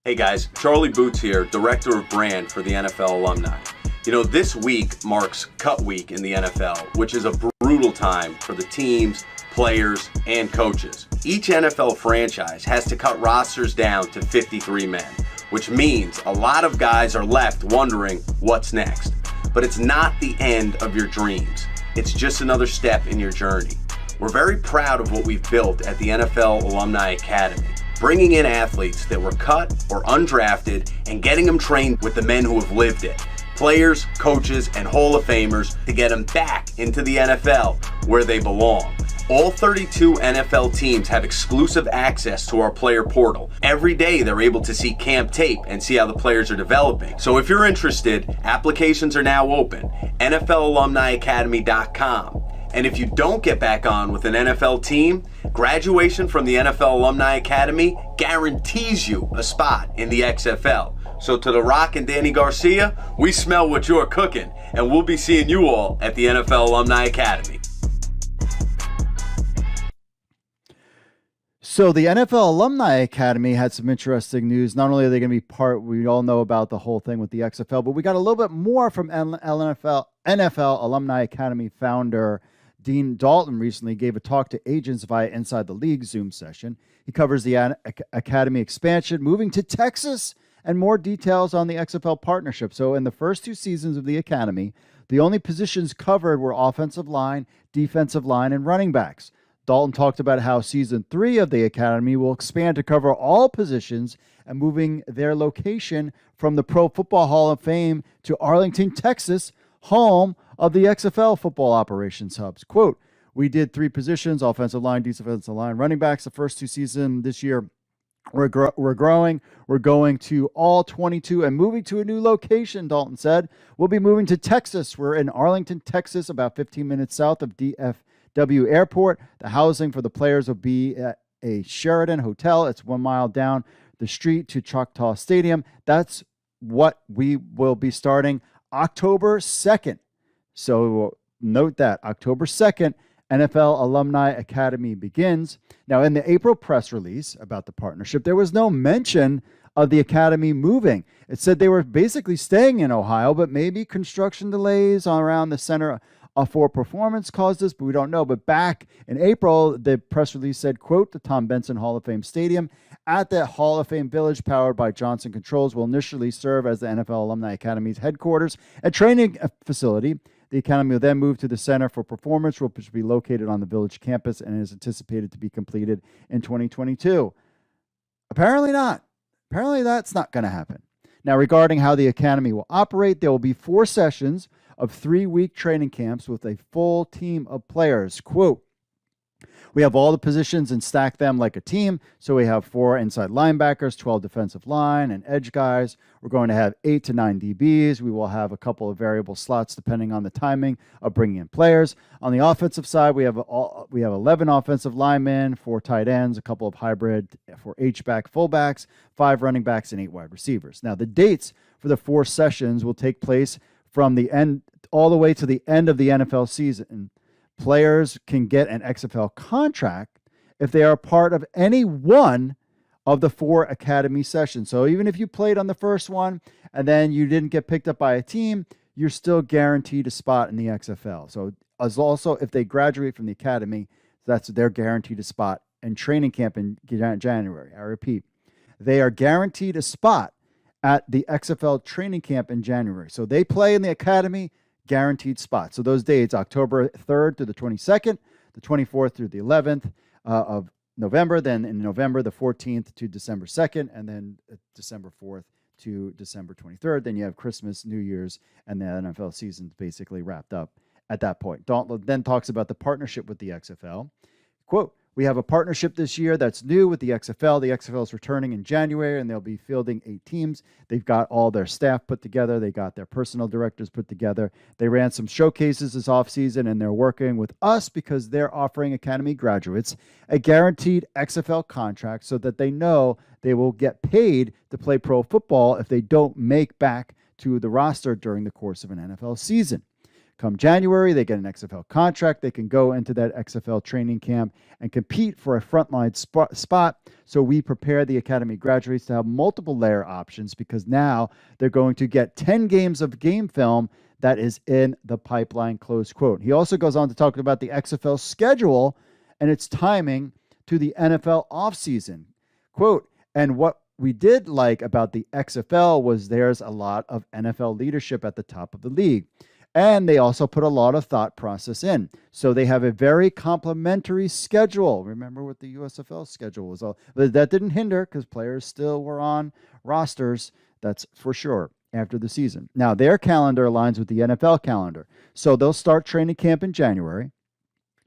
Hey guys, Charlie Boots here, Director of Brand for the NFL Alumni. You know, this week marks cut week in the NFL, which is a brutal time for the teams, players, and coaches. Each NFL franchise has to cut rosters down to 53 men, which means a lot of guys are left wondering what's next. But it's not the end of your dreams. It's just another step in your journey. We're very proud of what we've built at the NFL Alumni Academy, bringing in athletes that were cut or undrafted and getting them trained with the men who have lived it. Players, coaches, and Hall of Famers to get them back into the NFL where they belong. All 32 NFL teams have exclusive access to our player portal. Every day they're able to see camp tape and see how the players are developing. So if you're interested, applications are now open. NFLalumniacademy.com. And if you don't get back on with an NFL team, graduation from the NFL Alumni Academy guarantees you a spot in the XFL. So to The Rock and Danny Garcia, we smell what you're cooking, and we'll be seeing you all at the NFL Alumni Academy. So the NFL Alumni Academy had some interesting news. Not only are they going to be we all know about the whole thing with the XFL, but we got a little bit more from NFL Alumni Academy founder Dean Dalton recently gave a talk to agents via Inside the League Zoom session. He covers the Academy expansion, moving to Texas, and more details on the XFL partnership. So in the first two seasons of the Academy, the only positions covered were offensive line, defensive line, and running backs. Dalton talked about how season 3 of the Academy will expand to cover all positions and moving their location from the Pro Football Hall of Fame to Arlington, Texas, home of the XFL football operations hubs. Quote, "We did 3 positions, offensive line, defensive line, running backs, the first 2 seasons this year. We're growing. We're going to all 22 and moving to a new location," Dalton said. "We'll be moving to Texas. We're in Arlington, Texas, about 15 minutes south of DFW Airport. The housing for the players will be at a Sheraton Hotel. It's 1 mile down the street to Choctaw Stadium. That's what we will be starting October 2nd. So note that, October 2nd, NFL Alumni Academy begins. Now, in the April press release about the partnership, there was no mention of the Academy moving. It said they were basically staying in Ohio, but maybe construction delays around the Center for Performance caused this, but we don't know. But back in April, the press release said, quote, "The Tom Benson Hall of Fame Stadium at the Hall of Fame Village, powered by Johnson Controls, will initially serve as the NFL Alumni Academy's headquarters and training facility. The Academy will then move to the Center for Performance, which will be located on the Village campus and is anticipated to be completed in 2022. Apparently not. Apparently that's not going to happen. Now, regarding how the Academy will operate, there will be 4 sessions of 3-week training camps with a full team of players. Quote, "We have all the positions and stack them like a team. So we have 4 inside linebackers, 12 defensive line and edge guys. We're going to have 8 to 9 DBs. We will have a couple of variable slots depending on the timing of bringing in players. On the offensive side, we have 11 offensive linemen, 4 tight ends, a couple of hybrid for H-back fullbacks, 5 running backs, and 8 wide receivers." Now, the dates for the 4 sessions will take place from the end all the way to the end of the NFL season. Players can get an XFL contract if they are part of any one of the 4 Academy sessions. So even if you played on the first one and then you didn't get picked up by a team, you're still guaranteed a spot in the XFL. So as also if they graduate from the Academy, they're guaranteed a spot in training camp in January. I repeat, they are guaranteed a spot at the XFL training camp in January. So they play in the Academy, guaranteed spot. So those dates, October 3rd through the 22nd, the 24th through the 11th of November, then in November, the 14th to December 2nd, and then December 4th to December 23rd. Then you have Christmas, New Year's, and the NFL season's basically wrapped up at that point. Dalton then talks about the partnership with the XFL. Quote, "We have a partnership this year that's new with the XFL. The XFL is returning in January, and they'll be fielding 8 teams. They've got all their staff put together. They got their personal directors put together. They ran some showcases this offseason, and they're working with us because they're offering Academy graduates a guaranteed XFL contract so that they know they will get paid to play pro football if they don't make back to the roster during the course of an NFL season. Come January, they get an XFL contract. They can go into that XFL training camp and compete for a frontline spot. So we prepare the academy graduates to have multiple layer options because now they're going to get 10 games of game film that is in the pipeline, close quote. He also goes on to talk about the XFL schedule and its timing to the NFL offseason. Quote, and what we did like about the XFL was there's a lot of NFL leadership at the top of the league. And they also put a lot of thought process in. So they have a very complimentary schedule. Remember what the USFL schedule was all. But that didn't hinder because players still were on rosters. That's for sure after the season. Now, their calendar aligns with the NFL calendar. So they'll start training camp in January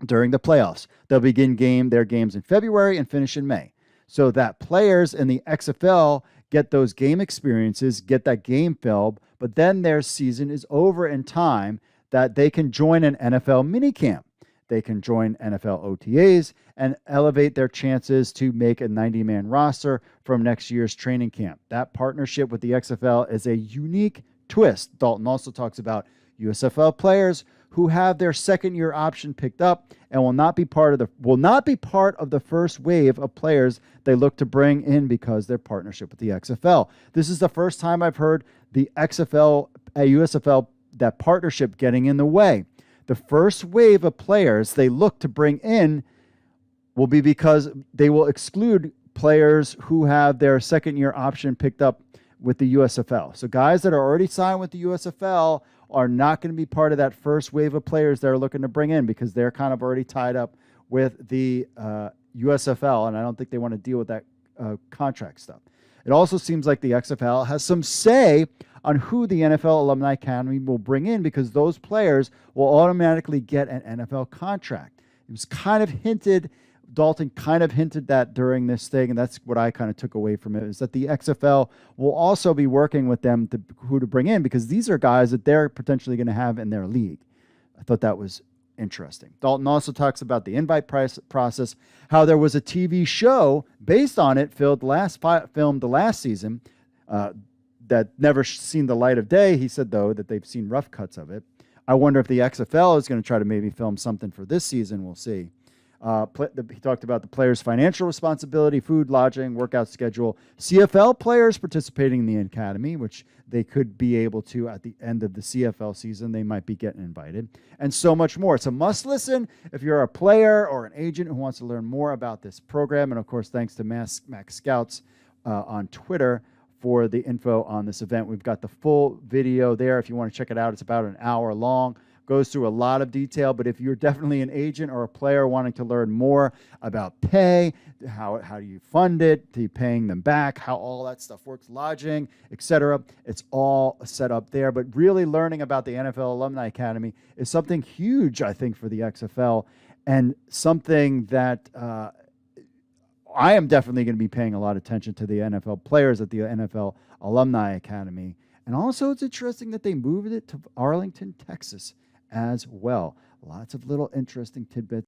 during the playoffs. They'll begin their games in February and finish in May. So that players in the XFL get those game experiences, get that game film, but then their season is over in time that they can join an NFL minicamp. They can join NFL OTAs and elevate their chances to make a 90-man roster from next year's training camp. That partnership with the XFL is a unique twist. Dalton also talks about USFL players who have their second-year option picked up and will not be part of the first wave of players they look to bring in because their partnership with the XFL. This is the first time I've heard the XFL, USFL, that partnership getting in the way. The first wave of players they look to bring in will be because they will exclude players who have their second-year option picked up with the USFL. So guys that are already signed with the USFL are not going to be part of that first wave of players they're looking to bring in because they're kind of already tied up with the USFL, and I don't think they want to deal with that contract stuff. It also seems like the XFL has some say on who the NFL Alumni Academy will bring in because those players will automatically get an NFL contract. It was kind of hinted, Dalton kind of hinted that during this thing, and that's what I kind of took away from it, is that the XFL will also be working with them to who to bring in because these are guys that they're potentially going to have in their league. I thought that was interesting. Dalton also talks about the invite process, how there was a TV show based on it filmed the last season that never seen the light of day. He said, though, that they've seen rough cuts of it. I wonder if the XFL is going to try to maybe film something for this season. We'll see. He talked about the players' financial responsibility, food, lodging, workout schedule, CFL players participating in the academy, which they could be able to at the end of the CFL season. They might be getting invited, and so much more. It's a must listen if you're a player or an agent who wants to learn more about this program. And of course, thanks to Max Scouts on Twitter for the info on this event. We've got the full video there if you want to check it out. It's about an hour long. Goes through a lot of detail, but if you're definitely an agent or a player wanting to learn more about pay, how do you fund it, to paying them back, how all that stuff works, lodging, etc., it's all set up there. But really learning about the NFL Alumni Academy is something huge, I think, for the XFL, and something that I am definitely going to be paying a lot of attention to the NFL players at the NFL Alumni Academy. And also it's interesting that they moved it to Arlington, Texas, as well. Lots of little interesting tidbits